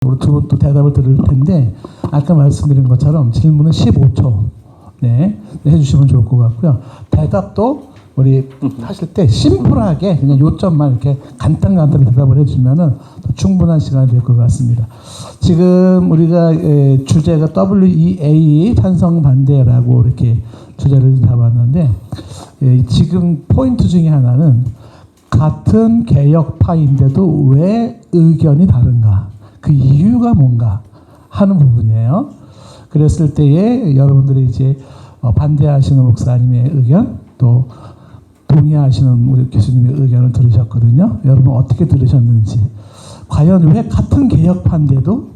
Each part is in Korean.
우리 두 분 또 대답을 들을 텐데 아까 말씀드린 것처럼 질문은 15초 해주시면 좋을 것 같고요. 대답도 우리 하실 때 심플하게 그냥 요점만 이렇게 간단히 대답을 해주면은 더 충분한 시간이 될 것 같습니다. 지금 우리가 주제가 WEA 찬성 반대라고 이렇게 주제를 잡았는데 지금 포인트 중에 하나는 같은 개혁파인데도 왜 의견이 다른가? 그 이유가 뭔가 하는 부분이에요. 그랬을 때에 여러분들이 이제 반대하시는 목사님의 의견, 또 동의하시는 우리 교수님의 의견을 들으셨거든요. 여러분 어떻게 들으셨는지, 과연 왜 같은 개혁파인데도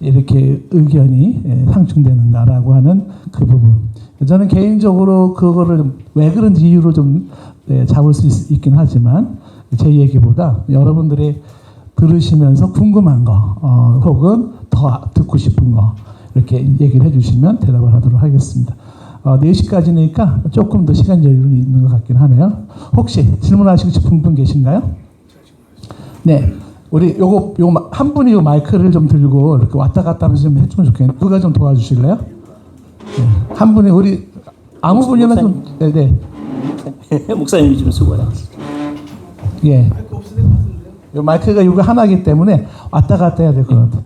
이렇게 의견이 상충되는가라고 하는 그 부분. 저는 개인적으로 그거를 왜 그런지 이유를 좀 잡을 수 있긴 하지만 제 얘기보다 여러분들이 들으시면서 궁금한 거 혹은 더 듣고 싶은 거 이렇게 얘기를 해주시면 대답을 하도록 하겠습니다. 4시까지니까 조금 더 시간 여유는 있는 것 같긴 하네요. 혹시 질문하시고 싶은 분 계신가요? 네, 우리 요거 한 분이 요 마이크를 좀 들고 이렇게 왔다 갔다 하면서 좀 해주면 좋겠네요. 누가 좀 도와주실래요? 네, 한 분이 우리 아무 분이나 좀 네. 목사님이 좀 수고하셨습니다. 예. 요 마이크가 이거 하나이기 때문에 왔다 갔다 해야 될 것 같아요.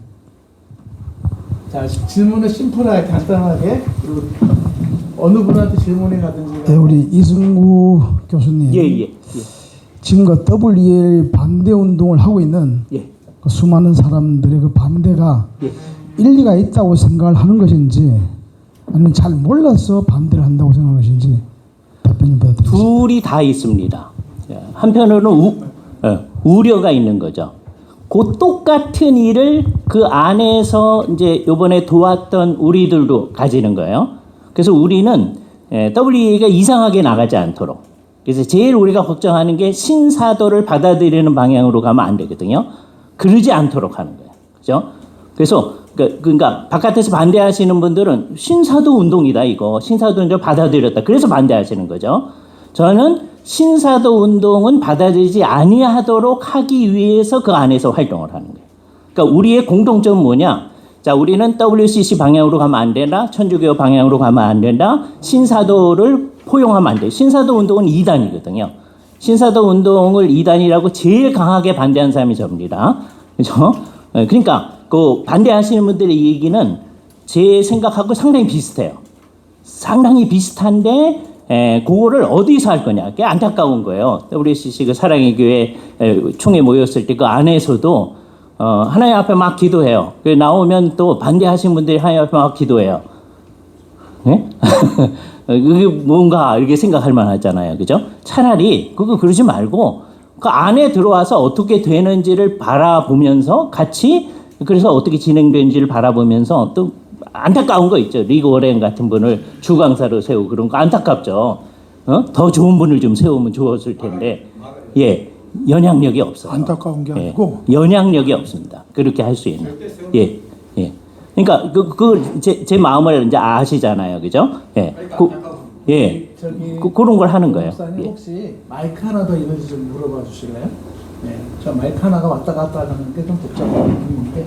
자, 질문을 심플하게 간단하게 그리고 어느 분한테 질문이 가든지. 네, 우리 이승구 교수님. 예. 지금 그 WEA 반대 운동을 하고 있는 그 수많은 사람들의 그 반대가 일리가 있다고 생각을 하는 것인지 아니면 잘 몰라서 반대를 한다고 생각하는 것인지 답변 좀 부탁드리겠습니다. 둘이 다 있습니다. 한편으로는 우려가 있는 거죠. 그 똑같은 일을 그 안에서 이제 요번에 도왔던 우리들도 가지는 거예요. 그래서 우리는 WEA가 이상하게 나가지 않도록. 그래서 제일 우리가 걱정하는 게 신사도를 받아들이는 방향으로 가면 안 되거든요. 그러지 않도록 하는 거예요. 그죠? 그래서 그러니까 바깥에서 반대하시는 분들은 신사도 운동이다 이거. 신사도 운동을 받아들였다. 그래서 반대하시는 거죠. 저는 신사도 운동은 받아들이지 아니하도록 하기 위해서 그 안에서 활동을 하는 거예요. 그러니까 우리의 공통점은 뭐냐? 자, 우리는 WCC 방향으로 가면 안 된다. 천주교 방향으로 가면 안 된다. 신사도를 포용하면 안 돼. 신사도 운동은 이단이거든요. 신사도 운동을 이단이라고 제일 강하게 반대한 사람이 저입니다. 그렇죠? 그러니까 그 반대하시는 분들의 얘기는 제 생각하고 상당히 비슷해요. 상당히 비슷한데 그거를 어디서 할 거냐. 그게 안타까운 거예요. WCC 그 사랑의 교회 총회 모였을 때 그 안에서도 하나님 앞에 막 기도해요. 나오면 또 반대하신 분들이 하나님 앞에 막 기도해요. 네? 그게 뭔가 이렇게 생각할 만하잖아요. 그죠? 차라리 그거 그러지 말고 그 안에 들어와서 어떻게 되는지를 바라보면서 같이 그래서 어떻게 진행되는지를 바라보면서 또 안타까운 거 있죠. 리그 워렌 같은 분을 주강사로 세우고 그런 거 안타깝죠. 더 좋은 분을 좀 세우면 좋았을 텐데 영향력이 없어요. 안타까운 게 아니고 영향력이 없습니다. 그렇게 할 수 있는. 그러니까 제 마음을 이제 아시잖아요, 그죠? 그런 걸 하는 거예요. 목사님 혹시 마이크 하나 더 있는지 좀 물어봐 주실래요? 네, 저 마이크 하나가 왔다 갔다 하는 게 좀 복잡한 느낌인데.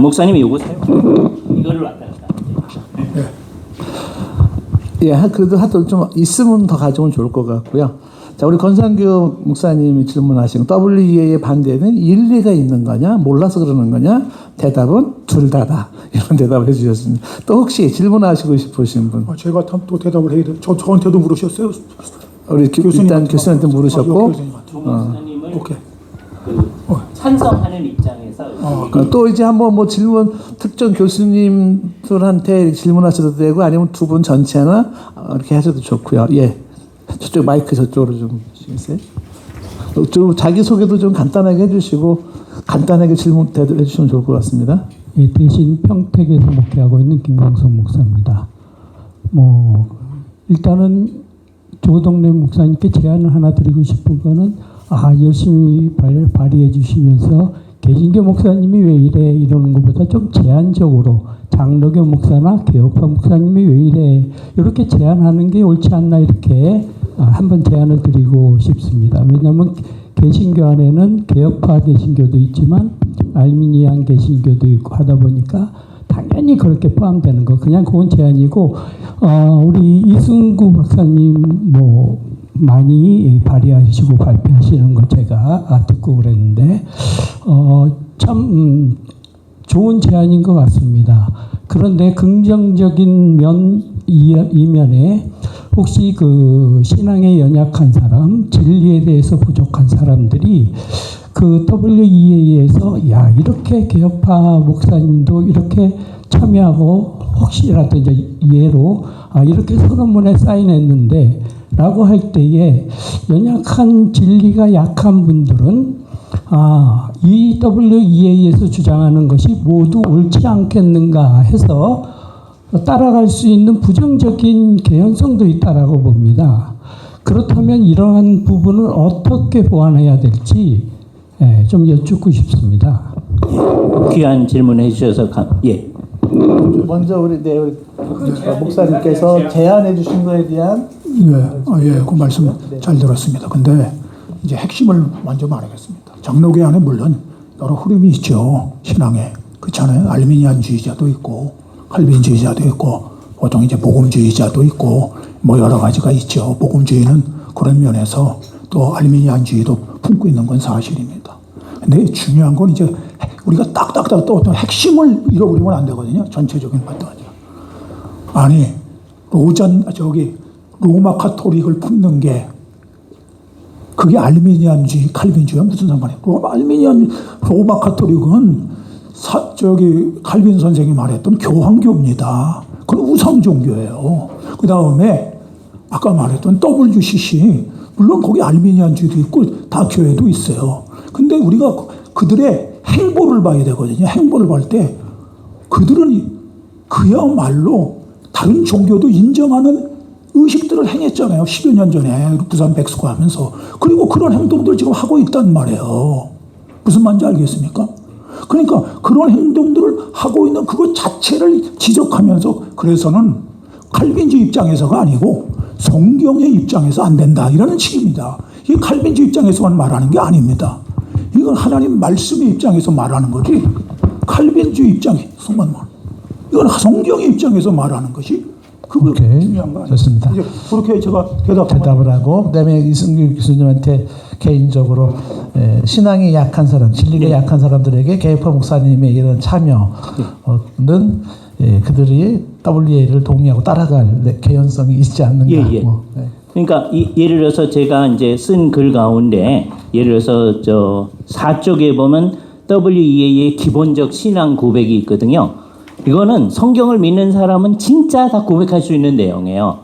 목사님이 요거 사요. 이거를 왔다 갔다. 그래도 하여튼 좀 있으면 더 가져오면 좋을 것 같고요. 자, 우리 권상규 목사님이 질문하신 WEA의 반대는 일리가 있는 거냐, 몰라서 그러는 거냐? 대답은 둘 다다. 이런 대답을 해주셨습니다. 또 혹시 질문하시고 싶으신 분? 제가 또 대답을 해야 돼요. 저한테도 물으셨어요? 우리 일단 교수님한테 물으셨고, 목사님을 오케이. 찬성하는 입장에서 또 이제 한번 뭐 질문 특정 교수님들한테 질문하셔도 되고 아니면 두 분 전체나 이렇게 하셔도 좋고요. 저쪽 마이크 저쪽으로 좀 주시겠어요? 좀 자기 소개도 좀 간단하게 해주시고 간단하게 질문 대답해 주시면 좋을 것 같습니다. 대신 평택에서 목회하고 있는 김광석 목사입니다. 일단은 조동래 목사님께 제안을 하나 드리고 싶은 거는 열심히 발의해 주시면서 개신교 목사님이 왜 이래 이러는 것보다 좀 제한적으로 장로교 목사나 개혁파 목사님이 왜 이래 이렇게 제안하는 게 옳지 않나 이렇게 한번 제안을 드리고 싶습니다. 왜냐하면 개신교 안에는 개혁파 개신교도 있지만 알미니안 개신교도 있고 하다 보니까 당연히 그렇게 포함되는 거. 그냥 그건 제안이고, 우리 이승구 박사님 뭐 많이 발의하시고 발표하시는 거 제가 듣고 그랬는데, 참 좋은 제안인 것 같습니다. 그런데 긍정적인 이면에 혹시 그 신앙에 연약한 사람, 진리에 대해서 부족한 사람들이 그 WEA에서 야 이렇게 개혁파 목사님도 이렇게 참여하고 혹시라도 이제 예로 이렇게 선언문에 사인했는데 라고 할 때에 연약한 진리가 약한 분들은 이 WEA에서 주장하는 것이 모두 옳지 않겠는가 해서 따라갈 수 있는 부정적인 개연성도 있다라고 봅니다. 그렇다면 이러한 부분을 어떻게 보완해야 될지 좀 여쭙고 싶습니다. 귀한 질문해 주셔서 예. 먼저 우리 목사님께서 제안해 주신 거에 대한 그 말씀 잘 들었습니다. 근데 이제 핵심을 먼저 말하겠습니다. 장로교 안에 물론 여러 흐름이 있죠. 신앙에. 그렇잖아요. 알미니안주의자도 있고 칼빈주의자도 있고 보통 이제 복음주의자도 있고 뭐 여러 가지가 있죠. 복음주의는 그런 면에서 또 알미니안주의도 품고 있는 건 사실입니다. 근데 중요한 건 이제 우리가 딱딱딱 또 어떤 핵심을 잃어버리면 안 되거든요. 전체적인 것도 아니라. 아니 로마 카톨릭을 품는 게 그게 알미니안주의, 칼빈주의와 무슨 상관이에요? 로마 카톨릭은 칼빈 선생이 말했던 교황교입니다. 그건 우상 종교예요. 그 다음에 아까 말했던 WCC, 물론 거기 알미니안주의도 있고 다 교회도 있어요. 근데 우리가 그들의 행보를 봐야 되거든요. 행보를 볼 때 그들은 그야말로 다른 종교도 인정하는 의식들을 행했잖아요. 10여 년 전에 부산 백스코 하면서. 그리고 그런 행동들을 지금 하고 있단 말이에요. 무슨 말인지 알겠습니까? 그러니까 그런 행동들을 하고 있는 그것 자체를 지적하면서 그래서는 칼빈주의 입장에서가 아니고 성경의 입장에서 안 된다 이라는 식입니다. 이게 칼빈주의 입장에서만 말하는 게 아닙니다. 이건 하나님 말씀의 입장에서 말하는 거지 칼빈주의 입장에서만 말. 이건 성경의 입장에서 말하는 것이 그거 중요한 거 아니에요. 좋습니다. 이제 그렇게 제가 대답을 하고 그다음에 이승규 교수님한테 개인적으로 신앙이 약한 사람, 진리가 약한 사람들에게 개혁파 목사님의 이런 참여는 그들이 WA를 동의하고 따라갈 개연성이 있지 않는가. 그러니까 예를 들어서 제가 이제 쓴 글 가운데 예를 들어서 저 4쪽에 보면 WEA의 기본적 신앙 고백이 있거든요. 이거는 성경을 믿는 사람은 진짜 다 고백할 수 있는 내용이에요.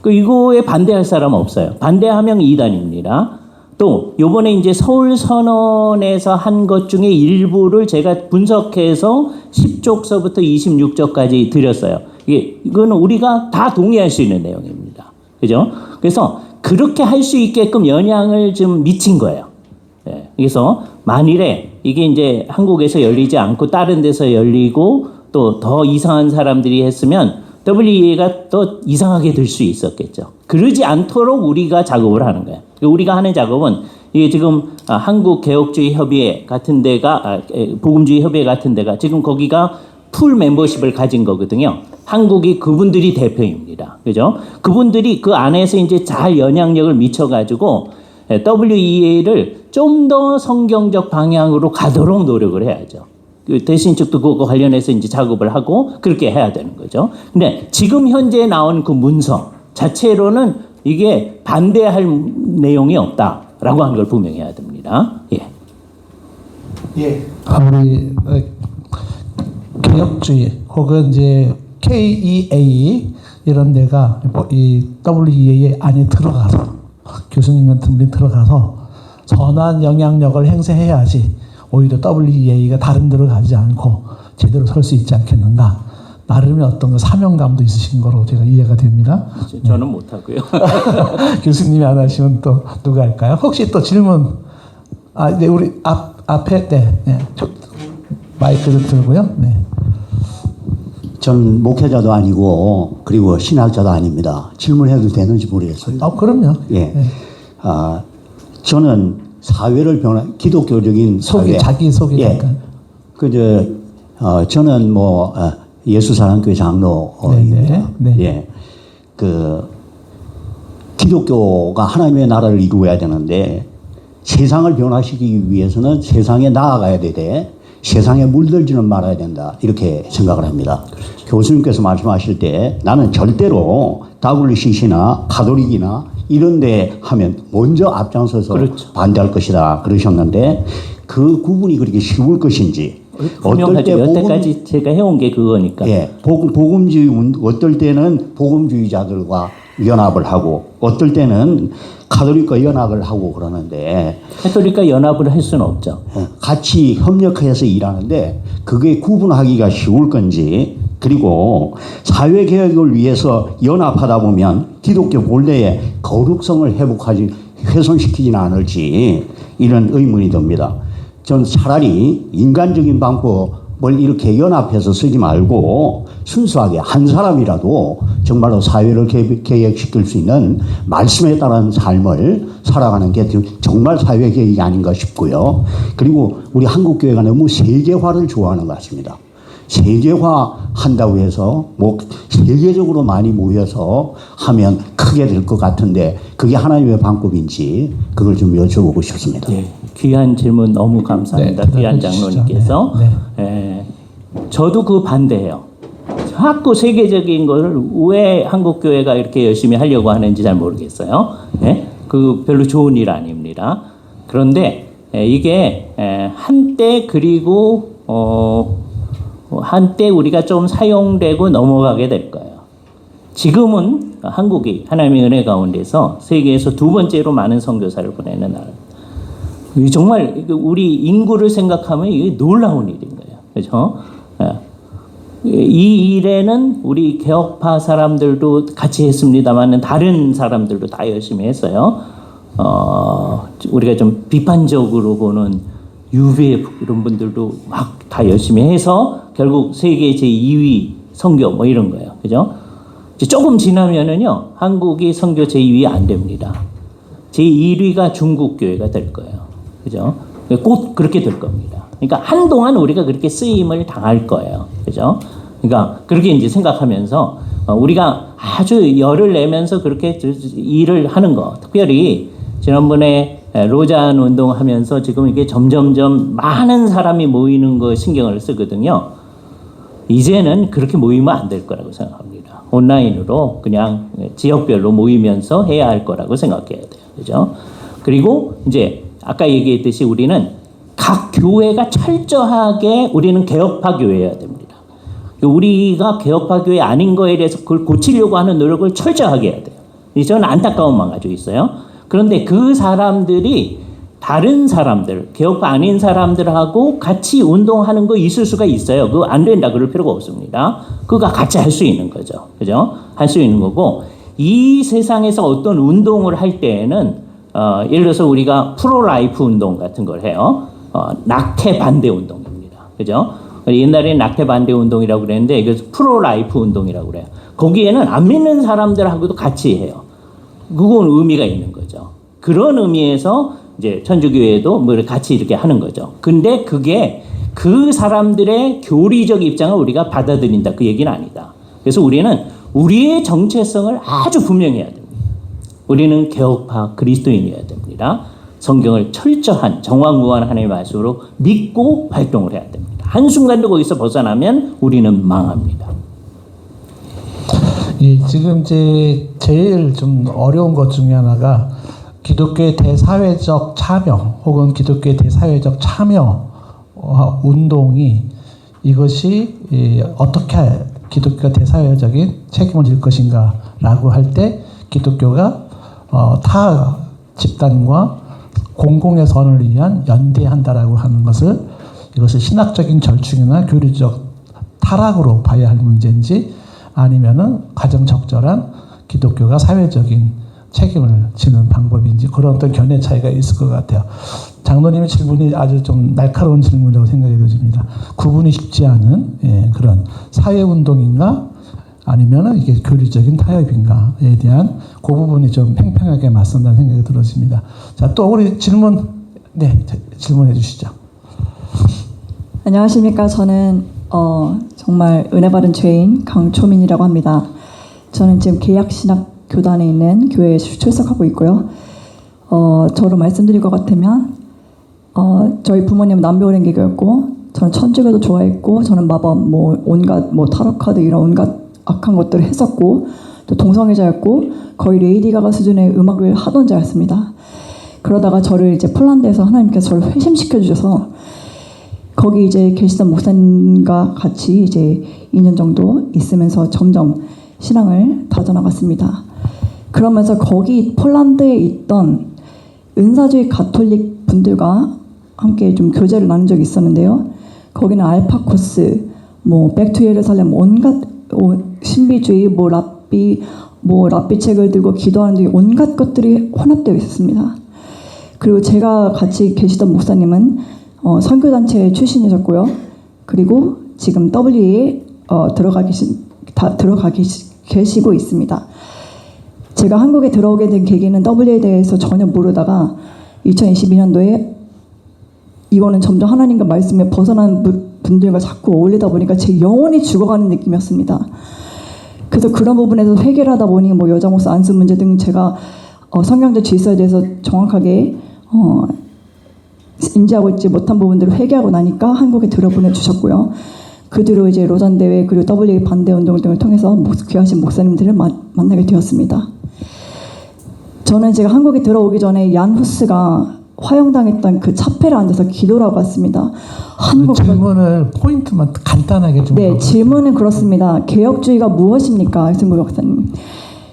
이거에 반대할 사람은 없어요. 반대하면 이단입니다. 또 요번에 이제 서울 선언에서 한 것 중에 일부를 제가 분석해서 10쪽서부터 26쪽까지 드렸어요. 이거는 우리가 다 동의할 수 있는 내용입니다. 그죠? 그래서 그렇게 할 수 있게끔 영향을 좀 미친 거예요. 그래서 만일에 이게 이제 한국에서 열리지 않고 다른 데서 열리고 또 더 이상한 사람들이 했으면 WEA가 또 이상하게 될 수 있었겠죠. 그러지 않도록 우리가 작업을 하는 거예요. 우리가 하는 작업은 이게 지금 한국 개혁주의 협의회 같은 데가 복음주의 협의회 같은 데가 지금 거기가 풀 멤버십을 가진 거거든요. 한국이 그분들이 대표입니다. 그죠? 그분들이 그 안에서 이제 잘 영향력을 미쳐가지고 WEA를 좀 더 성경적 방향으로 가도록 노력을 해야죠. 대신 측도 그거 관련해서 이제 작업을 하고 그렇게 해야 되는 거죠. 근데 지금 현재 나온 그 문서 자체로는 이게 반대할 내용이 없다라고 하는 걸 분명히 해야 됩니다. 우리 개혁주의 혹은 이제 KEA 이런 데가 이 WEA 안에 들어가서 교수님 같은 분이 들어가서 선한 영향력을 행사해야지 오히려 WEA가 다른 데로 가지 않고 제대로 설 수 있지 않겠는가. 나름의 어떤 사명감도 있으신 거로 제가 이해가 됩니다. 저는 못하고요. 교수님이 안 하시면 또 누가 할까요? 혹시 또 질문? 이제 우리 앞에 마이크를 들고요. 전 목회자도 아니고 그리고 신학자도 아닙니다. 질문해도 되는지 모르겠어요. 그럼요. 예. 저는 사회를 기독교적인 사회. 자기 소개 예. 잠깐. 저는 예수사랑교회 장로입니다. 네. 예. 기독교가 하나님의 나라를 이루어야 되는데 세상을 변화시키기 위해서는 세상에 나아가야 되되 세상에 물들지는 말아야 된다. 이렇게 생각을 합니다. 교수님께서 말씀하실 때 나는 절대로 WCC나 가톨릭이나 이런 데 하면 먼저 앞장서서 그렇죠. 반대할 것이다. 그러셨는데 그 구분이 그렇게 쉬울 것인지 분명하죠. 여태까지 제가 해온 게 그거니까. 예, 복음주의 어떨 때는 복음주의자들과 연합을 하고 어떨 때는 가톨릭과 연합을 하고 그러는데 카톨릭과 연합을 할 수는 없죠. 같이 협력해서 일하는데 그게 구분하기가 쉬울 건지 그리고 사회개혁을 위해서 연합하다 보면 기독교 본래의 거룩성을 훼손시키지는 않을지 이런 의문이 듭니다. 저는 차라리 인간적인 방법을 이렇게 연합해서 쓰지 말고 순수하게 한 사람이라도 정말로 사회를 개혁시킬 수 있는 말씀에 따른 삶을 살아가는 게 정말 사회개혁이 아닌가 싶고요. 그리고 우리 한국교회가 너무 세계화를 좋아하는 것 같습니다. 세계화 한다고 해서 세계적으로 많이 모여서 하면 크게 될 것 같은데 그게 하나님의 방법인지 그걸 좀 여쭤보고 싶습니다. 네, 귀한 질문 너무 감사합니다. 네, 귀한 주시죠. 장로님께서. 저도 그 반대해요. 자꾸 세계적인 걸 왜 한국교회가 이렇게 열심히 하려고 하는지 잘 모르겠어요. 그 별로 좋은 일 아닙니다. 그런데 이게 한때 그리고 한때 우리가 좀 사용되고 넘어가게 될 거예요. 지금은 한국이 하나님의 은혜 가운데서 세계에서 두 번째로 많은 선교사를 보내는 나라. 정말 우리 인구를 생각하면 이게 놀라운 일인 거예요. 그렇죠? 이 일에는 우리 개혁파 사람들도 같이 했습니다만 다른 사람들도 다 열심히 했어요. 우리가 좀 비판적으로 보는 UVF 이런 분들도 막 다 열심히 해서 결국 세계 제2위 선교 뭐 이런 거예요. 그죠? 이제 조금 지나면은요, 한국이 선교 제2위 안 됩니다. 제1위가 중국 교회가 될 거예요. 그죠? 곧 그렇게 될 겁니다. 그러니까 한동안 우리가 그렇게 쓰임을 당할 거예요. 그죠? 그러니까 그렇게 이제 생각하면서 우리가 아주 열을 내면서 그렇게 일을 하는 거. 특별히 지난번에 로잔 운동하면서 지금 이게 점점점 많은 사람이 모이는 거 신경을 쓰거든요. 이제는 그렇게 모이면 안 될 거라고 생각합니다. 온라인으로 그냥 지역별로 모이면서 해야 할 거라고 생각해야 돼요. 그죠? 그리고 이제 아까 얘기했듯이 우리는 각 교회가 철저하게 우리는 개혁파 교회여야 됩니다. 우리가 개혁파 교회 아닌 거에 대해서 그걸 고치려고 하는 노력을 철저하게 해야 돼요. 저는 안타까움만 가지고 있어요. 그런데 그 사람들이 다른 사람들, 개혁파 아닌 사람들하고 같이 운동하는 거 있을 수가 있어요. 그거 안 된다 그럴 필요가 없습니다. 그거 같이 할 수 있는 거죠. 그죠? 할 수 있는 거고, 이 세상에서 어떤 운동을 할 때에는, 예를 들어서 우리가 프로라이프 운동 같은 걸 해요. 낙태 반대 운동입니다. 그죠? 옛날에는 낙태 반대 운동이라고 그랬는데, 이거 프로라이프 운동이라고 그래요. 거기에는 안 믿는 사람들하고도 같이 해요. 그건 의미가 있는 거죠. 그런 의미에서 이제 천주교회도 뭐 같이 이렇게 하는 거죠. 근데 그게 그 사람들의 교리적 입장을 우리가 받아들인다. 그 얘기는 아니다. 그래서 우리는 우리의 정체성을 아주 분명히 해야 됩니다. 우리는 개혁파 그리스도인이어야 됩니다. 성경을 철저한 정확무한 하나님의 말씀으로 믿고 활동을 해야 됩니다. 한순간도 거기서 벗어나면 우리는 망합니다. 예, 지금 이제 제일 좀 어려운 것 중에 하나가 기독교의 대사회적 참여 혹은 기독교의 대사회적 참여 운동이 이것이 어떻게 기독교가 대사회적인 책임을 질 것인가라고 할 때 기독교가 타 집단과 공공의 선을 위한 연대한다라고 하는 것을 이것을 신학적인 절충이나 교리적 타락으로 봐야 할 문제인지 아니면은 가장 적절한 기독교가 사회적인 책임을 지는 방법인지 그런 어떤 견해 차이가 있을 것 같아요. 장로님의 질문이 아주 좀 날카로운 질문이라고 생각이 들어집니다. 구분이 쉽지 않은 그런 사회운동인가 아니면은 이게 교리적인 타협인가에 대한 그 부분이 좀 팽팽하게 맞선다는 생각이 들어집니다. 자, 또 우리 질문 네, 질문해 주시죠. 안녕하십니까. 저는 정말 은혜 받은 죄인 강초민이라고 합니다. 저는 지금 계약신학 교단에 있는 교회에 출석하고 있고요. 저로 말씀드릴 것 같으면 저희 부모님은 남배오랭개교였고 저는 천주교도 좋아했고 저는 마법 온갖 타로카드 이런 온갖 악한 것들을 했었고 또 동성애자였고 거의 레이디 가가 수준의 음악을 하던 자였습니다. 그러다가 저를 이제 폴란드에서 하나님께서 저를 회심시켜 주셔서 거기 이제 계시던 목사님과 같이 이제 2년 정도 있으면서 점점 신앙을 다져나갔습니다. 그러면서 거기 폴란드에 있던 은사주의 가톨릭 분들과 함께 좀 교제를 나눈 적이 있었는데요. 거기는 알파코스, 백투 예루살렘 온갖 신비주의, 랍비 책을 들고 기도하는 등 온갖 것들이 혼합되어 있었습니다. 그리고 제가 같이 계시던 목사님은 선교단체 출신이셨고요. 그리고 지금 WE에 들어가 계시고 있습니다. 제가 한국에 들어오게 된 계기는 WE에 대해서 전혀 모르다가 2022년도에 이거는 점점 하나님과 말씀에 벗어난 분들과 자꾸 어울리다 보니까 제 영혼이 죽어가는 느낌이었습니다. 그래서 그런 부분에서 회개를 하다 보니 여자 목사 안수 문제 등 제가 성경적 질서에 대해서 정확하게 인지하고 있지 못한 부분들을 회개하고 나니까 한국에 들어보내 주셨고요. 그 뒤로 이제 로잔 대회 그리고 WA 반대 운동 등을 통해서 귀하신 목사님들을 만나게 되었습니다. 저는 제가 한국에 들어오기 전에 얀 후스가 화형당했던 그 차펠에 앉아서 기도를 하고 왔습니다. 질문을 포인트만 간단하게 좀. 네, 질문은 그렇습니다. 개혁주의가 무엇입니까, 승구 박사님?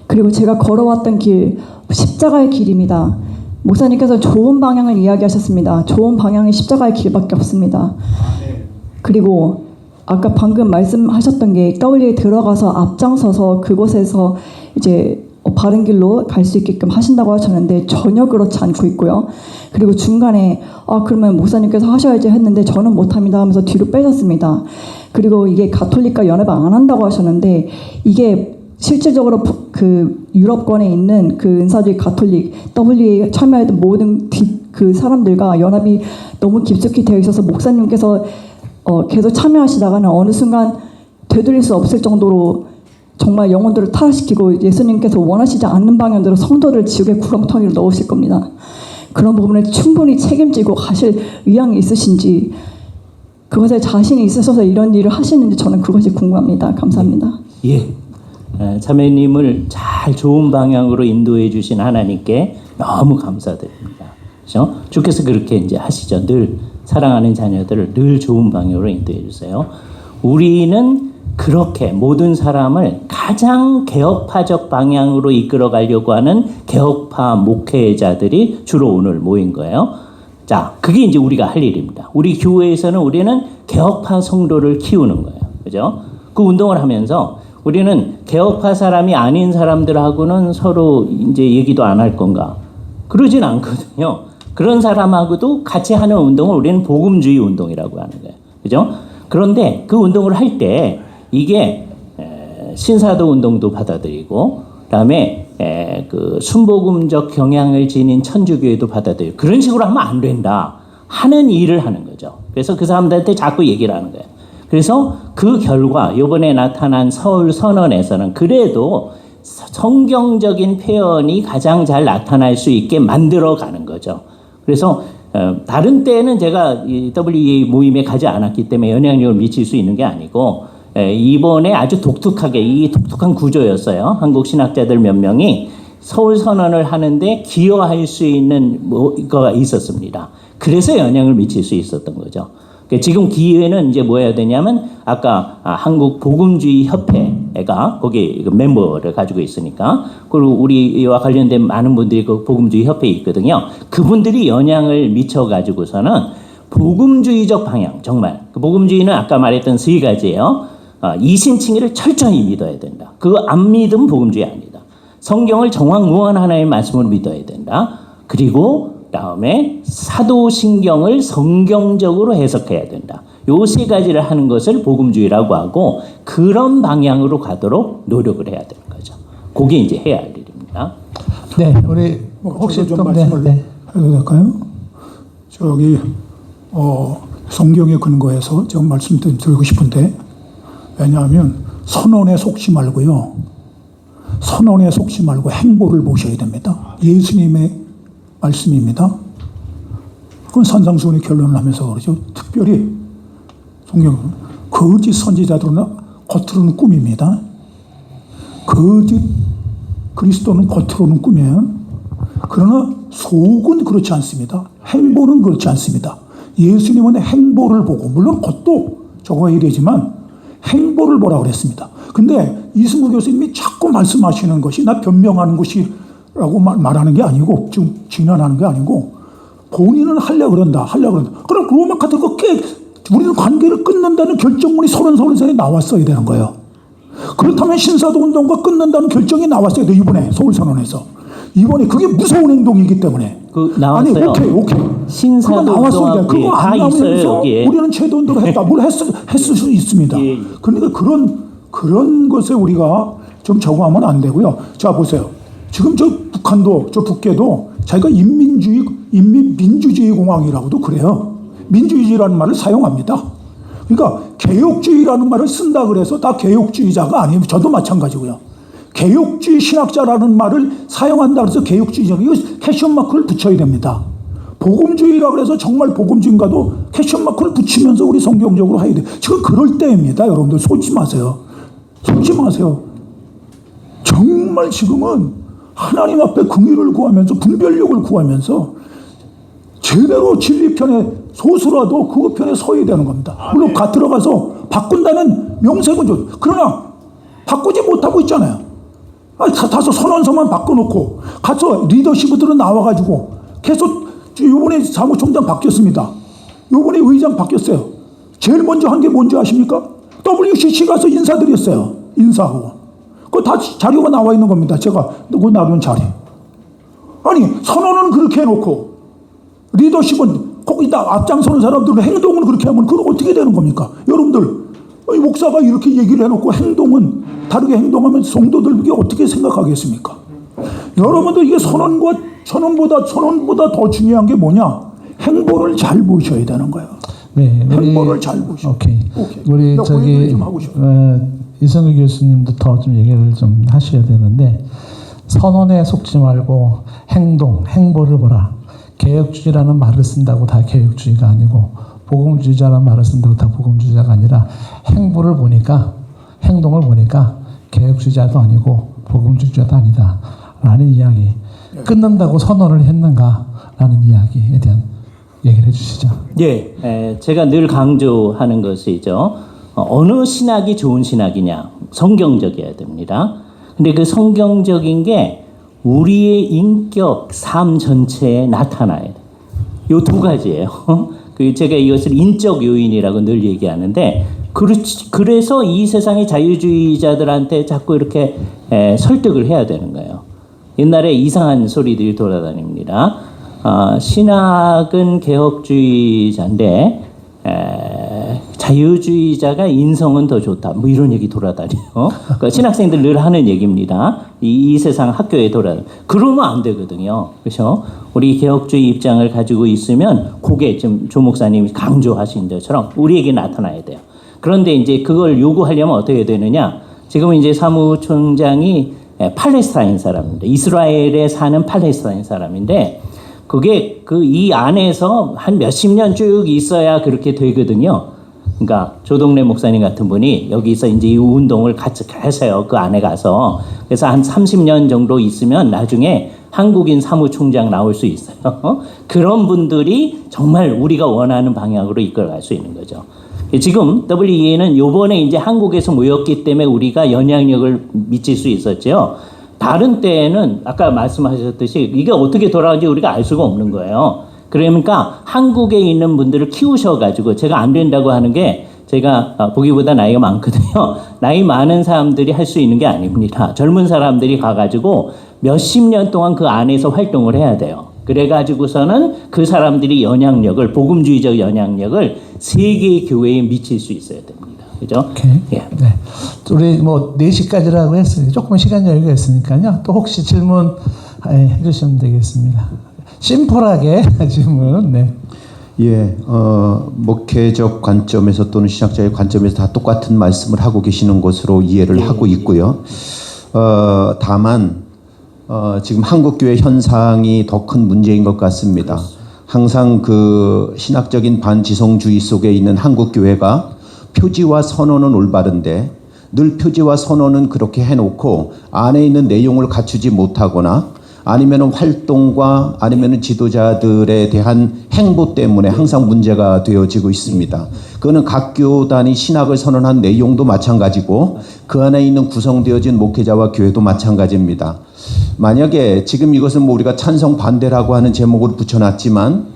그리고 제가 걸어왔던 길 십자가의 길입니다. 목사님께서 좋은 방향을 이야기하셨습니다. 좋은 방향은 십자가의 길밖에 없습니다. 그리고 아까 방금 말씀하셨던 게 WE에 들어가서 앞장서서 그곳에서 이제 바른 길로 갈 수 있게끔 하신다고 하셨는데 전혀 그렇지 않고 있고요. 그리고 중간에 그러면 목사님께서 하셔야지 했는데 저는 못합니다 하면서 뒤로 빼셨습니다. 그리고 이게 가톨릭과 연합을 안 한다고 하셨는데 이게 실질적으로 그 유럽권에 있는 그 은사주의 가톨릭 WE에 참여했던 모든 그 사람들과 연합이 너무 깊숙이 되어 있어서 목사님께서 계속 참여하시다가는 어느 순간 되돌릴 수 없을 정도로 정말 영혼들을 타락시키고 예수님께서 원하시지 않는 방향대로 성도를 지옥의 구렁텅이로 넣으실 겁니다. 그런 부분을 충분히 책임지고 가실 의향이 있으신지 그것에 자신이 있으셔서 이런 일을 하시는지 저는 그것이 궁금합니다. 감사합니다. 예, 자매님을 잘 좋은 방향으로 인도해 주신 하나님께 너무 감사드립니다. 그렇죠? 주께서 그렇게 이제 하시죠. 늘 사랑하는 자녀들을 늘 좋은 방향으로 인도해 주세요. 우리는 그렇게 모든 사람을 가장 개혁파적 방향으로 이끌어 가려고 하는 개혁파 목회자들이 주로 오늘 모인 거예요. 자, 그게 이제 우리가 할 일입니다. 우리 교회에서는 우리는 개혁파 성도를 키우는 거예요. 그죠? 그 운동을 하면서 우리는 개혁파 사람이 아닌 사람들하고는 서로 이제 얘기도 안 할 건가? 그러진 않거든요. 그런 사람하고도 같이 하는 운동을 우리는 복음주의 운동이라고 하는 거예요. 그죠? 그런데 그 운동을 할 때 이게 신사도 운동도 받아들이고 그다음에 그 순복음적 경향을 지닌 천주교회도 받아들이고 그런 식으로 하면 안 된다 하는 일을 하는 거죠. 그래서 그 사람들한테 자꾸 얘기를 하는 거예요. 그래서 그 결과 이번에 나타난 서울 선언에서는 그래도 성경적인 표현이 가장 잘 나타날 수 있게 만들어가는 거죠. 그래서 다른 때는 제가 이 WEA 모임에 가지 않았기 때문에 영향력을 미칠 수 있는 게 아니고 이번에 아주 독특하게 이 독특한 구조였어요. 한국 신학자들 몇 명이 서울 선언을 하는데 기여할 수 있는 뭐가 있었습니다. 그래서 영향을 미칠 수 있었던 거죠. 지금 기회는 이제 뭐 해야 되냐면 아까 한국 복음주의 협회가 거기 멤버를 가지고 있으니까 그리고 우리와 관련된 많은 분들이 그 복음주의 협회에 있거든요. 그분들이 영향을 미쳐 가지고서는 복음주의적 방향 정말 그 복음주의는 아까 말했던 세 가지예요. 이신칭의를 철저히 믿어야 된다. 그거 안 믿으면 복음주의 아니다. 성경을 정확무한 하나님의 말씀으로 믿어야 된다. 그리고 다음에 사도신경을 성경적으로 해석해야 된다. 요 세 가지를 하는 것을 복음주의라고 하고 그런 방향으로 가도록 노력을 해야 되는 거죠. 그게 이제 해야 할 일입니다. 네, 우리 혹시 좀 좀 말씀을 해도 될까요? 저기 성경에 근거해서 좀 말씀드리고 싶은데, 왜냐하면 선언에 속지 말고요. 선언에 속지 말고 행보를 보셔야 됩니다. 예수님의 말씀입니다. 그건 산상수훈의 결론을 하면서 그러죠. 특별히 성경 거짓 선지자들은 겉으로는 꿈입니다. 거짓 그리스도는 겉으로는 꿈이에요. 그러나 속은 그렇지 않습니다. 행보는 그렇지 않습니다. 예수님은 행보를 보고, 물론 겉도 적어야 되지만 행보를 보라 그랬습니다. 근데 이승우 교수님이 자꾸 말씀하시는 것이 나 변명하는 것이라고 말하는 게 아니고, 좀 진언하는 게 아니고, 본인은 하려고 그런다. 그럼 로마 카톨릭과 우리는 관계를 끊는다는 결정문이 30살에 나왔어야 되는 거예요. 그렇다면 신사도 운동과 끊는다는 결정이 나왔어야 돼요. 이번에 서울선언에서. 이번에 그게 무서운 행동이기 때문에. 나왔어요. 아니 오케이. 신사도 그거 나왔어야 돼. 그거 다 안 있어요, 나오면서 여기에. 우리는 최도 운동을 했다. 뭘 했을 수 있습니다. 예. 그러니까 그런 것에 우리가 좀 적응하면 안 되고요. 자 보세요. 지금 저 북한도, 저 북계도 자기가 민주주의 공화국이라고도 그래요. 민주주의라는 말을 사용합니다. 그러니까 개혁주의라는 말을 쓴다 그래서 다 개혁주의자가 아니에요. 저도 마찬가지고요. 개혁주의 신학자라는 말을 사용한다 그래서 개혁주의자, 이거 캐션 마크를 붙여야 됩니다. 복음주의라 그래서 정말 복음주의인가도 캐션 마크를 붙이면서 우리 성경적으로 해야 돼요. 지금 그럴 때입니다. 여러분들 속지 마세요. 정말 지금은 하나님 앞에 긍휼을 구하면서 분별력을 구하면서 제대로 진리편에 소수라도 그 편에 서야 되는 겁니다. 물론 들어가서 바꾼다는 명색은 좀, 그러나 바꾸지 못하고 있잖아요. 가서 선언서만 바꿔놓고 가서 리더십들은 나와가지고 계속 요번에 사무총장 바뀌었습니다. 요번에 의장 바뀌었어요. 제일 먼저 한 게 뭔지 아십니까? WCC 가서 인사드렸어요. 인사하고. 그거 다 자료가 나와 있는 겁니다. 제가 그거 나눈 자료. 아니 선언은 그렇게 해놓고 리더십은 거기다 앞장서는 사람들은 행동은 그렇게 하면 그건 어떻게 되는 겁니까? 여러분들 목사가 이렇게 얘기를 해놓고 행동은 다르게 행동하면 성도들에게 어떻게 생각하겠습니까? 여러분들 이게 선언보다 더 중요한 게 뭐냐? 행보를 잘 보셔야 되는 거예요. 네, 행보를 잘 보셔. 오케이. 우리 저기 이성규 교수님도 더 좀 얘기를 좀 하셔야 되는데, 선언에 속지 말고 행보를 보라. 개혁주의라는 말을 쓴다고 다 개혁주의가 아니고, 복음주의자라는 말을 쓴다고 다 복음주의자가 아니라, 행동을 보니까 개혁주의자도 아니고 복음주의자도 아니다 라는 이야기. 끊는다고 선언을 했는가 라는 이야기에 대한 얘기를 해주시죠. 예, 제가 늘 강조하는 것이죠. 어느 신학이 좋은 신학이냐? 성경적이어야 됩니다. 근데 그 성경적인 게 우리의 인격, 삶 전체에 나타나야 돼. 요 두 가지예요. 제가 이것을 인적 요인이라고 늘 얘기하는데, 그래서 이 세상의 자유주의자들한테 자꾸 이렇게 설득을 해야 되는 거예요. 옛날에 이상한 소리들이 돌아다닙니다. 신학은 개혁주의자인데 자유주의자가 인성은 더 좋다. 뭐 이런 얘기 돌아다녀요. 그러니까 신학생들 늘 하는 얘기입니다. 이 세상 학교에 그러면 안 되거든요. 그렇죠? 우리 개혁주의 입장을 가지고 있으면 그게 좀 조 목사님이 강조하신 것처럼 우리에게 나타나야 돼요. 그런데 이제 그걸 요구하려면 어떻게 되느냐? 지금 이제 사무총장이 팔레스타인 사람입니다. 이스라엘에 사는 팔레스타인 사람인데, 그게 이 안에서 한 몇십 년 쭉 있어야 그렇게 되거든요. 그러니까 조동래 목사님 같은 분이 여기서 이제 이 운동을 같이 하세요. 그 안에 가서. 그래서 한 30년 정도 있으면 나중에 한국인 사무총장 나올 수 있어요. 그런 분들이 정말 우리가 원하는 방향으로 이끌어갈 수 있는 거죠. 지금 WEA는 요번에 이제 한국에서 모였기 때문에 우리가 영향력을 미칠 수 있었죠. 다른 때에는 아까 말씀하셨듯이 이게 어떻게 돌아가는지 우리가 알 수가 없는 거예요. 그러니까 한국에 있는 분들을 키우셔가지고, 제가 안 된다고 하는 게 제가 보기보다 나이가 많거든요. 나이 많은 사람들이 할 수 있는 게 아닙니다. 젊은 사람들이 가가지고 몇십 년 동안 그 안에서 활동을 해야 돼요. 그래가지고서는 그 사람들이 영향력을, 복음주의적 영향력을 세계 교회에 미칠 수 있어야 됩니다. 그죠? 오케이. 예. 네. 우리 4시까지라고 했으니 조금 시간 여유가 있으니까요. 또 혹시 질문 해주시면 되겠습니다. 심플하게 질문. 네. 예, 목회적 관점에서 또는 신학자의 관점에서 다 똑같은 말씀을 하고 계시는 것으로 이해를 하고 있고요. 다만 지금 한국교회 현상이 더 큰 문제인 것 같습니다. 항상 그 신학적인 반지성주의 속에 있는 한국교회가 표지와 선언은 올바른데 늘 표지와 선언은 그렇게 해놓고 안에 있는 내용을 갖추지 못하거나 아니면은 활동과 아니면은 지도자들에 대한 행보 때문에 항상 문제가 되어지고 있습니다. 그거는 각 교단이 신학을 선언한 내용도 마찬가지고 그 안에 있는 구성되어진 목회자와 교회도 마찬가지입니다. 만약에 지금 이것은 뭐 우리가 찬성 반대라고 하는 제목으로 붙여놨지만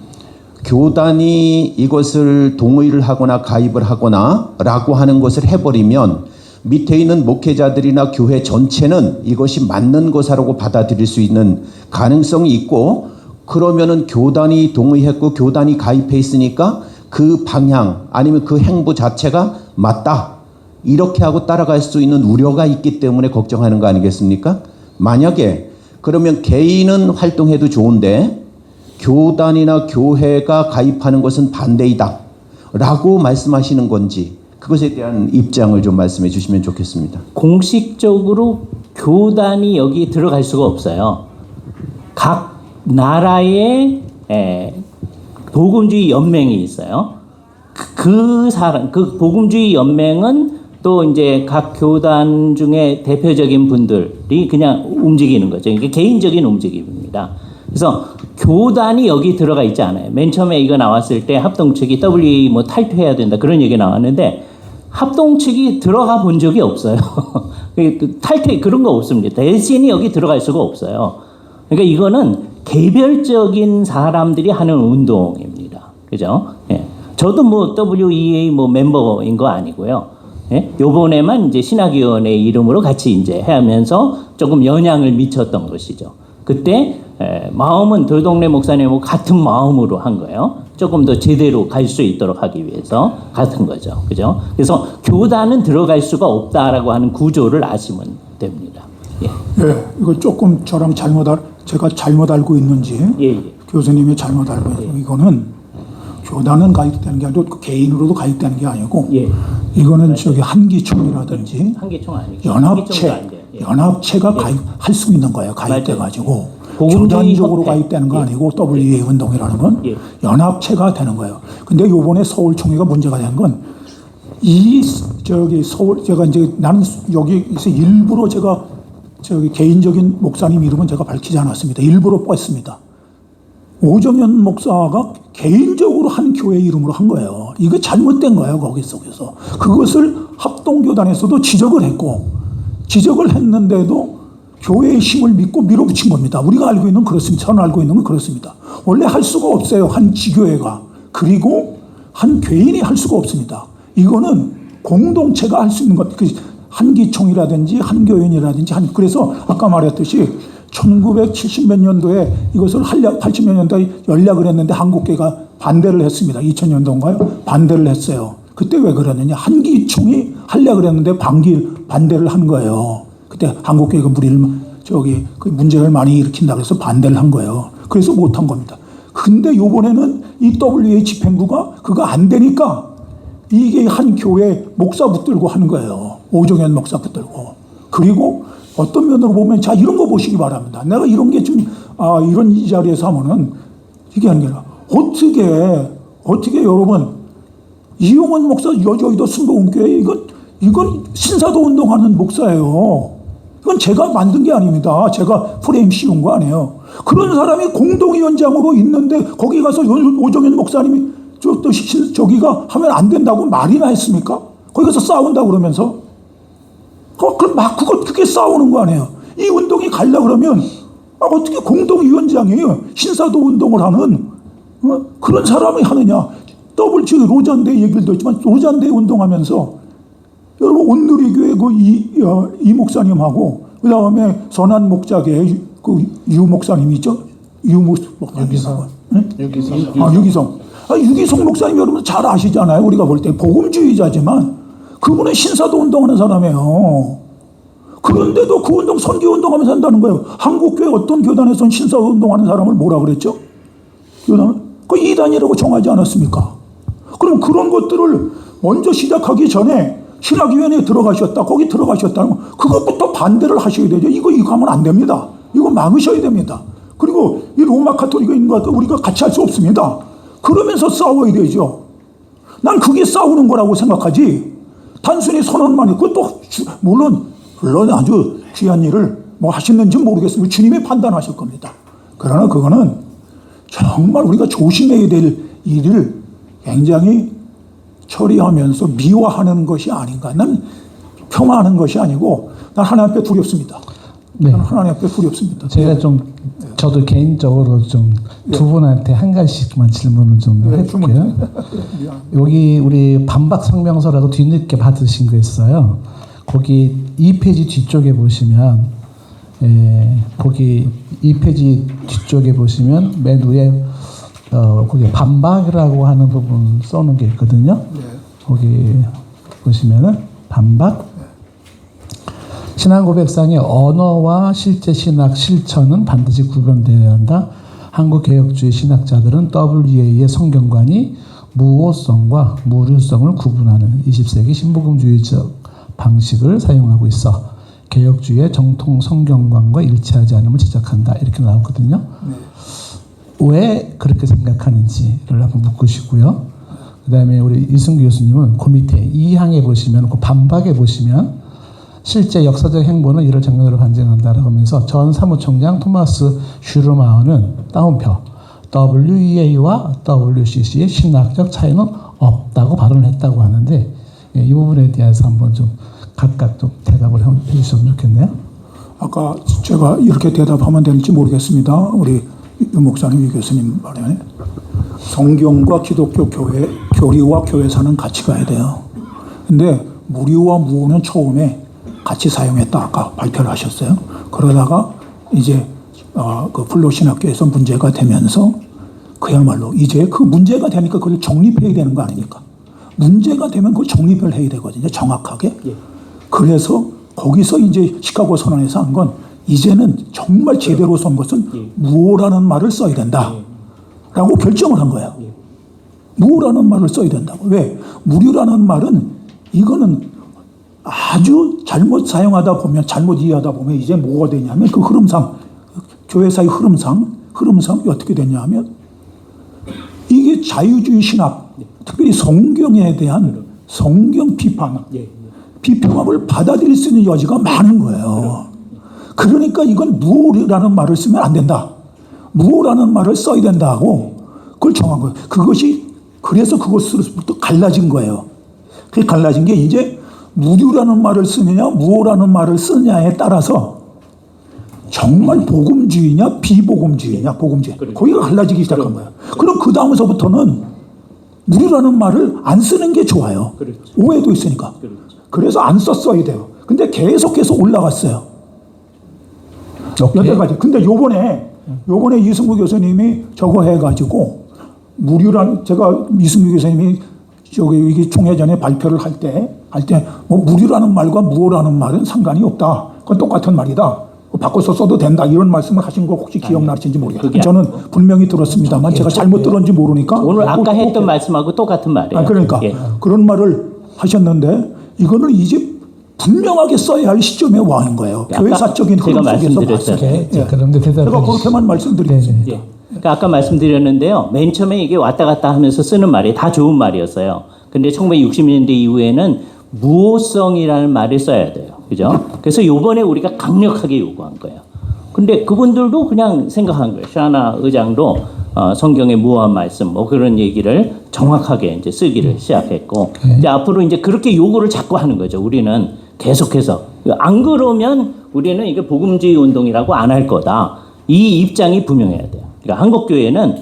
교단이 이것을 동의를 하거나 가입을 하거나 라고 하는 것을 해버리면 밑에 있는 목회자들이나 교회 전체는 이것이 맞는 것이라고 받아들일 수 있는 가능성이 있고, 그러면은 교단이 동의했고 교단이 가입해 있으니까 그 방향 아니면 그 행보 자체가 맞다 이렇게 하고 따라갈 수 있는 우려가 있기 때문에 걱정하는 거 아니겠습니까? 만약에 그러면 개인은 활동해도 좋은데 교단이나 교회가 가입하는 것은 반대이다 라고 말씀하시는 건지 그것에 대한 입장을 좀 말씀해 주시면 좋겠습니다. 공식적으로 교단이 여기 들어갈 수가 없어요. 각 나라의 복음주의 연맹이 있어요. 그 복음주의 연맹은 또 이제 각 교단 중에 대표적인 분들이 그냥 움직이는 거죠. 이게 개인적인 움직임입니다. 그래서 교단이 여기 들어가 있지 않아요. 맨 처음에 이거 나왔을 때 합동 측이 WA 뭐 탈퇴해야 된다 그런 얘기 나왔는데 합동 측이 들어가 본 적이 없어요. 탈퇴 그런 거 없습니다. 대신이 여기 들어갈 수가 없어요. 그러니까 이거는 개별적인 사람들이 하는 운동입니다. 그죠? 예. 저도 뭐 WEA 뭐 멤버인 거 아니고요. 예? 요번에만 이제 신학위원회 이름으로 같이 이제 하면서 조금 영향을 미쳤던 것이죠. 그때 마음은 돌동래 목사님하고 같은 마음으로 한 거예요. 조금 더 제대로 갈 수 있도록 하기 위해서 같은 거죠. 그죠? 그래서 교단은 들어갈 수가 없다라고 하는 구조를 아시면 됩니다. 예. 예, 이거 조금 저랑 제가 잘못 알고 있는지 교수님이 잘못 알고 있는지 이거는 교단은 가입되는 게 아니고 개인으로도 가입되는 게 아니고 이거는 저기 한기총이라든지 한기총 아니죠. 연합체가 가입할 수 있는 거예요. 가입돼 가지고 교단적으로 가입되는 거 아니고 WA 운동이라는 건 연합체가 되는 거예요. 근데 요번에 서울총회가 문제가 된 건 이 저기 서울 제가 이제 나는 여기서 일부러 제가 저기 개인적인 목사님 이름은 제가 밝히지 않았습니다. 일부러 뺐습니다. 오정현 목사가 개인적으로 한 교회 이름으로 한 거예요. 이거 잘못된 거예요. 거기 속에서. 그것을 합동교단에서도 지적을 했고 지적을 했는데도 교회의 힘을 믿고 밀어붙인 겁니다. 우리가 알고 있는 그렇습니다. 저는 알고 있는 건 그렇습니다. 원래 할 수가 없어요. 한 지교회가. 그리고 한 개인이 할 수가 없습니다. 이거는 공동체가 할 수 있는 것. 한기총이라든지 한교연이라든지 그래서 아까 말했듯이 1970몇 년도에 이것을 80몇 년도에 연락을 했는데 한국교회가 반대를 했습니다. 2000년도인가요? 반대를 했어요. 그때 왜 그러느냐? 한기총이 하려고 그랬는데 반대를 한 거예요. 그때 한국교회가 그 문제를 많이 일으킨다 그래서 반대를 한 거예요. 그래서 못한 겁니다. 근데 요번에는 이 WA 집행부가 그거 안 되니까 이게 한 교회 목사 붙들고 하는 거예요. 오정현 목사 붙들고. 그리고 어떤 면으로 보면 자 이런 거 보시기 바랍니다. 내가 이런 게 좀 이런 이 자리에서 하면은 이게 아니라 어떻게 여러분 이용원 목사 여의도 순복음교회 이건 신사도 운동하는 목사예요. 이건 제가 만든 게 아닙니다. 제가 프레임 씌운 거 아니에요. 그런 사람이 공동위원장으로 있는데 거기 가서 오정현 목사님이 저기가 하면 안 된다고 말이나 했습니까? 거기 가서 싸운다 그러면서 그럼 막 그게 싸우는 거 아니에요. 이 운동이 가려고 그러면 어떻게 공동위원장이에요. 신사도 운동을 하는 그런 사람이 하느냐. WG 로잔대 얘기도 했지만 로잔대 운동하면서 여러분 온누리교회 이 목사님하고 그 다음에 선한 목자계 유 목사님 있죠? 유기성. 유기성 목사님 여러분 잘 아시잖아요. 우리가 볼 때 복음주의자지만 그분은 신사도 운동하는 사람이에요. 그런데도 그 운동 선교 운동하면서 한다는 거예요. 한국교회 어떤 교단에서는 신사도 운동하는 사람을 뭐라 그랬죠? 교단은 그 이단이라고 정하지 않았습니까? 그럼 그런 것들을 먼저 시작하기 전에 신학위원회에 들어가셨다, 거기 들어가셨다, 그것부터 반대를 하셔야 되죠. 이거 하면 안 됩니다. 이거 막으셔야 됩니다. 그리고 이 로마 카톨릭인과 우리가 같이 할 수 없습니다. 그러면서 싸워야 되죠. 난 그게 싸우는 거라고 생각하지. 단순히 선언만 했고 또 물론 아주 귀한 일을 뭐 하셨는지 모르겠습니다. 주님이 판단하실 겁니다. 그러나 그거는 정말 우리가 조심해야 될 일을 굉장히 처리하면서 미화하는 것이 아닌가. 난 폄하하는 것이 아니고 난 하나님 앞에 두렵습니다. 네. 난 하나님 앞에 두렵습니다. 제가 좀 저도 개인적으로 좀 두 분한테 한 가지씩만 질문을 좀 해볼게요. 여기 우리 반박 성명서라고 뒤늦게 받으신 거 있어요. 거기 2페이지 뒤쪽에 보시면 거기 2페이지 뒤쪽에 보시면 맨 위에 거기 반박이라고 하는 부분 써놓은 게 있거든요. 거기 보시면은 반박. 신앙 고백상의 언어와 실제 신학 실천은 반드시 구분되어야 한다. 한국 개혁주의 신학자들은 WA의 성경관이 무오성과 무류성을 구분하는 20세기 신복음주의적 방식을 사용하고 있어 개혁주의의 정통 성경관과 일치하지 않음을 지적한다. 이렇게 나오거든요. 왜 그렇게 생각하는지를 한번 묻고시고요. 그 다음에 우리 이승규 교수님은 그 밑에 2항에 보시면 그 반박에 보시면 실제 역사적 행보는 이를 정면으로 반증한다라고 하면서 전 사무총장 토마스 슈르마우는 따옴표 WEA와 WCC의 신학적 차이는 없다고 발언을 했다고 하는데 이 부분에 대해서 한번 좀 각각 좀 대답을 해주셨으면 좋겠네요. 아까 제가 이렇게 대답하면 될지 모르겠습니다. 우리 유 목사님, 유 교수님 말에 성경과 기독교 교회, 교리와 교회사는 같이 가야 돼요. 근데 무리와 무오는 처음에 같이 사용했다 아까 발표를 하셨어요. 그러다가 이제 그 불로신학교에서 문제가 되면서 그야말로 이제 그 문제가 되니까 그걸 정립해야 되는 거 아닙니까? 문제가 되면 그걸 정립을 해야 되거든요. 정확하게. 그래서 거기서 이제 시카고 선언에서 한 건 이제는 정말 제대로 쓴 것은 무오라는 말을 써야 된다. 라고 결정을 한 거예요. 무오라는 말을 써야 된다고. 왜? 무류라는 말은 이거는 아주 잘못 사용하다 보면, 잘못 이해하다 보면 이제 뭐가 되냐면 그 흐름상, 교회사의 흐름상 어떻게 되냐 하면 이게 자유주의 신학, 특별히 성경에 대한 성경 비평을 받아들일 수 있는 여지가 많은 거예요. 그러니까 이건 무오라는 말을 쓰면 안 된다. 무오라는 말을 써야 된다고 그걸 정한 거예요. 그래서 그것으로부터 갈라진 거예요. 그게 갈라진 게 이제 무류라는 말을 쓰느냐 무오라는 말을 쓰느냐에 따라서 정말 복음주의냐 비복음주의냐 복음주의 거기가 갈라지기 시작한 거예요. 그럼 그 다음서부터는 무류라는 말을 안 쓰는 게 좋아요. 오해도 있으니까. 그래서 안 썼어야 돼요. 근데 계속해서 올라갔어요. 8가지. 근데 요번에 이승구 교수님이 저거 해가지고 무류란 제가 이승규 교수님이 이게 총회전에 발표를 할 때 뭐 무류라는 말과 무오라는 말은 상관이 없다. 그건 똑같은 말이다. 바꿔서 써도 된다. 이런 말씀을 하신 거 혹시 기억나시는지 모르겠어요. 저는 분명히 들었습니다만 제가 잘못 들었는지 모르니까 오늘 아까 했던 말씀하고 똑같은 말이에요. 그러니까 그런 말을 하셨는데 이거는 이제 분명하게 써야 할 시점에 와 있는 거예요. 교회사적인 흐름 속에서 봤을 때. 그런데 제가 그렇게만 말씀드리겠습니다. 그러니까 아까 말씀드렸는데요. 맨 처음에 이게 왔다 갔다 하면서 쓰는 말이 다 좋은 말이었어요. 근데 1960년대 이후에는 무오성이라는 말을 써야 돼요. 그죠? 그래서 요번에 우리가 강력하게 요구한 거예요. 근데 그분들도 그냥 생각한 거예요. 샤나 의장도 성경의 무오한 말씀 뭐 그런 얘기를 정확하게 이제 쓰기를 시작했고 이제 앞으로 이제 그렇게 요구를 자꾸 하는 거죠. 우리는 계속해서 안 그러면 우리는 이게 복음주의 운동이라고 안 할 거다. 이 입장이 분명해야 돼요. 그러니까 한국교회는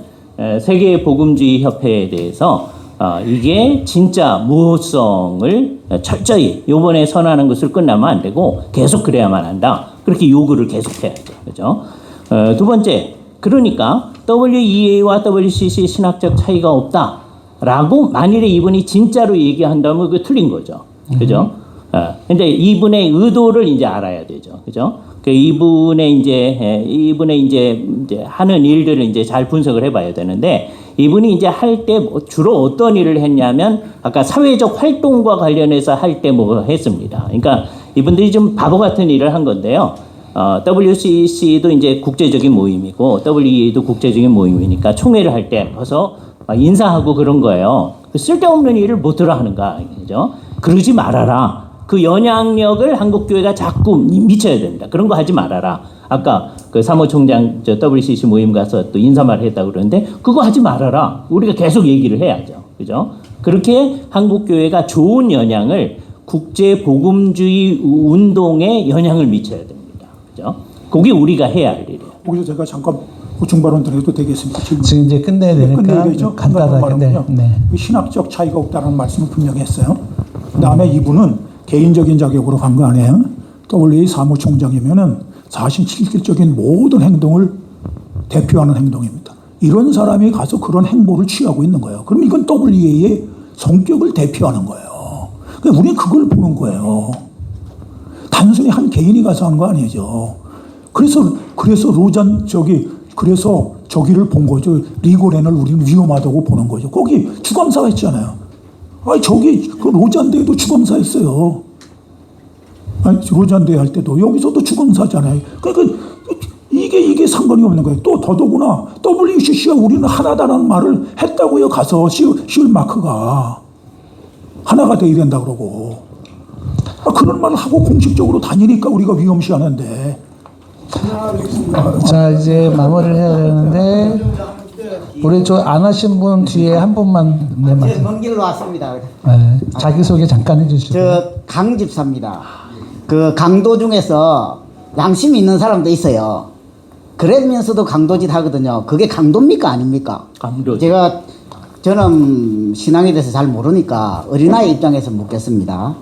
세계 복음주의 협회에 대해서 이게 진짜 무호성을 철저히 요번에 선언하는 것을 끝나면 안 되고 계속 그래야만 한다. 그렇게 요구를 계속해야 돼요. 그죠? 두 번째, 그러니까 WEA와 WCC 신학적 차이가 없다라고 만일에 이분이 진짜로 얘기한다면 그게 틀린 거죠. 그죠? 근데 이분의 의도를 이제 알아야 되죠. 그죠? 이분의 이제 하는 일들을 이제 잘 분석을 해봐야 되는데, 이분이 이제 할 때 주로 어떤 일을 했냐면, 아까 사회적 활동과 관련해서 할 때 뭐 했습니다. 그러니까 이분들이 좀 바보 같은 일을 한 건데요. WCC도 이제 국제적인 모임이고 WEA도 국제적인 모임이니까 총회를 할 때 가서 인사하고 그런 거예요. 쓸데없는 일을 못 들어 하는가, 그죠? 그러지 말아라. 그 영향력을 한국교회가 자꾸 미쳐야 됩니다. 그런 거 하지 말아라. 아까 그 사무총장 WCC 모임 가서 또 인사말 했다고 그러는데, 그거 하지 말아라. 우리가 계속 얘기를 해야죠. 그죠? 그렇게 한국교회가 좋은 영향을, 국제 복음주의 운동에 영향을 미쳐야 됩니다. 그죠? 그게 우리가 해야 할 일이에요. 거기서 제가 잠깐 보충 발언 드려도 되겠습니까? 지금 이제 끝내야 되니까 끝내야 되죠. 간단하게. 네. 신학적 차이가 없다는 말씀을 분명히 했어요. 그다음에 이분은 개인적인 자격으로 간 거 아니에요? WA 사무총장이면은 자신 실질적인 모든 행동을 대표하는 행동입니다. 이런 사람이 가서 그런 행보를 취하고 있는 거예요. 그럼 이건 WA의 성격을 대표하는 거예요. 그러니까 우리는 그걸 보는 거예요. 단순히 한 개인이 가서 한 거 아니죠. 그래서 로잔 그래서 저기를 본 거죠. 리고렌을 우리는 위험하다고 보는 거죠. 거기 주검사가 있잖아요. 저기 그 로잔대에도 주검사였어요. 로잔대 할 때도 여기서도 주검사잖아요. 그러니까 이게 상관이 없는 거예요. 또 더더구나 WCC와 우리는 하나다라는 말을 했다고요. 가서 시울마크가 하나가 돼야 된다 그러고 그런 말을 하고 공식적으로 다니니까 우리가 위험시하는데. 자, 이제 마무리를 해야 되는데, 우리 저 안 하신 분 뒤에 한 분만 내면. 먼 길로 왔습니다. 네, 자기소개 잠깐 해주시고. 저 강집사입니다. 그 강도 중에서 양심이 있는 사람도 있어요. 그러면서도 강도짓 하거든요. 그게 강도입니까 아닙니까? 강도. 저는 신앙에 대해서 잘 모르니까 어린아이 입장에서 묻겠습니다.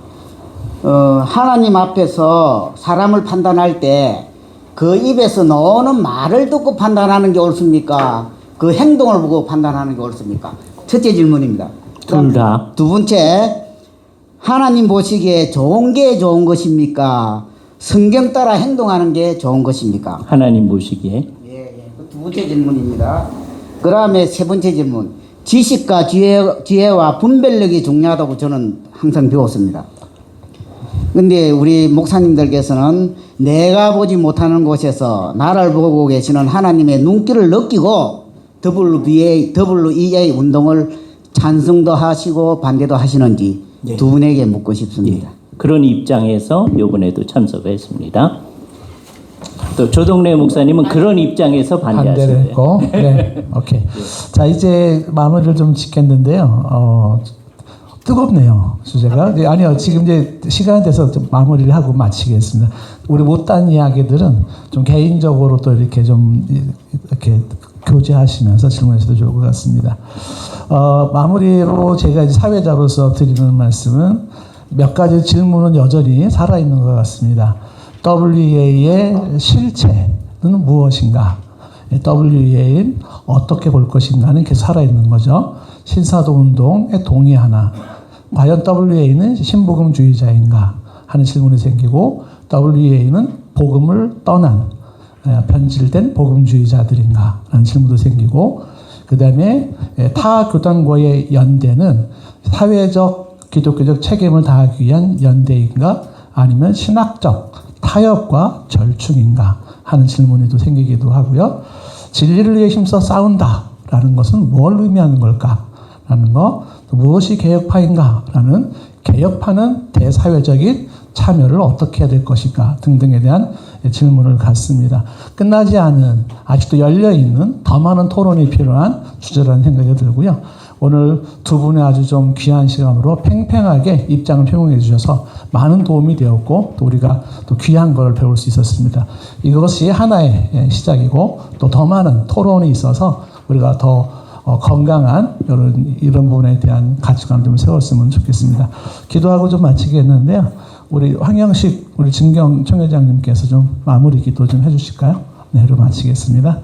하나님 앞에서 사람을 판단할 때 그 입에서 나오는 말을 듣고 판단하는 게 옳습니까? 그 행동을 보고 판단하는 게 옳습니까? 첫째 질문입니다. 둘 다. 두 번째, 하나님 보시기에 좋은 게 좋은 것입니까? 성경 따라 행동하는 게 좋은 것입니까? 하나님 보시기에. 예. 두 번째 질문입니다. 그 다음에 세 번째 질문. 지식과 지혜와 분별력이 중요하다고 저는 항상 배웠습니다. 근데 우리 목사님들께서는 내가 보지 못하는 곳에서 나를 보고 계시는 하나님의 눈길을 느끼고 WEA 운동을 찬성도 하시고 반대도 하시는지 네. 두 분에게 묻고 싶습니다. 그런 입장에서 이번에도 참석했습니다. 또 조동래 목사님은 그런 입장에서 반대를 반대하시네요. 했고. 네. 오케이. 자, 이제 마무리를 좀 짓겠는데요. 뜨겁네요, 주제가. 아니요, 지금 이제 시간 돼서 좀 마무리를 하고 마치겠습니다. 우리 못한 이야기들은 좀 개인적으로 또 이렇게 좀 이렇게 교제하시면서 질문하셔도 좋을 것 같습니다. 마무리로 제가 이제 사회자로서 드리는 말씀은 몇 가지 질문은 여전히 살아있는 것 같습니다. WEA의 실체는 무엇인가? WEA는 어떻게 볼 것인가는 계속 살아있는 거죠. 신사도 운동에 동의하나? 과연 WEA는 신복음주의자인가? 하는 질문이 생기고, WEA는 복음을 떠난 변질된 복음주의자들인가? 라는 질문도 생기고, 그 다음에 타 교단과의 연대는 사회적 기독교적 책임을 다하기 위한 연대인가? 아니면 신학적 타협과 절충인가? 하는 질문이 또 생기기도 하고요. 진리를 위해 힘써 싸운다라는 것은 뭘 의미하는 걸까? 라는 거, 무엇이 개혁파인가? 라는 개혁파는 대사회적인 참여를 어떻게 해야 될 것인가? 등등에 대한 질문을 갖습니다. 끝나지 않은, 아직도 열려있는 더 많은 토론이 필요한 주제라는 생각이 들고요. 오늘 두 분의 아주 좀 귀한 시간으로 팽팽하게 입장을 표명해 주셔서 많은 도움이 되었고, 또 우리가 또 귀한 걸 배울 수 있었습니다. 이것이 하나의 시작이고, 또 더 많은 토론이 있어서 우리가 더 건강한 이런 부분에 대한 가치관을 좀 세웠으면 좋겠습니다. 기도하고 좀 마치겠는데요. 우리 황영식 우리 진경 청회장님께서 좀 마무리 기도 좀 해주실까요? 네, 그럼 마치겠습니다.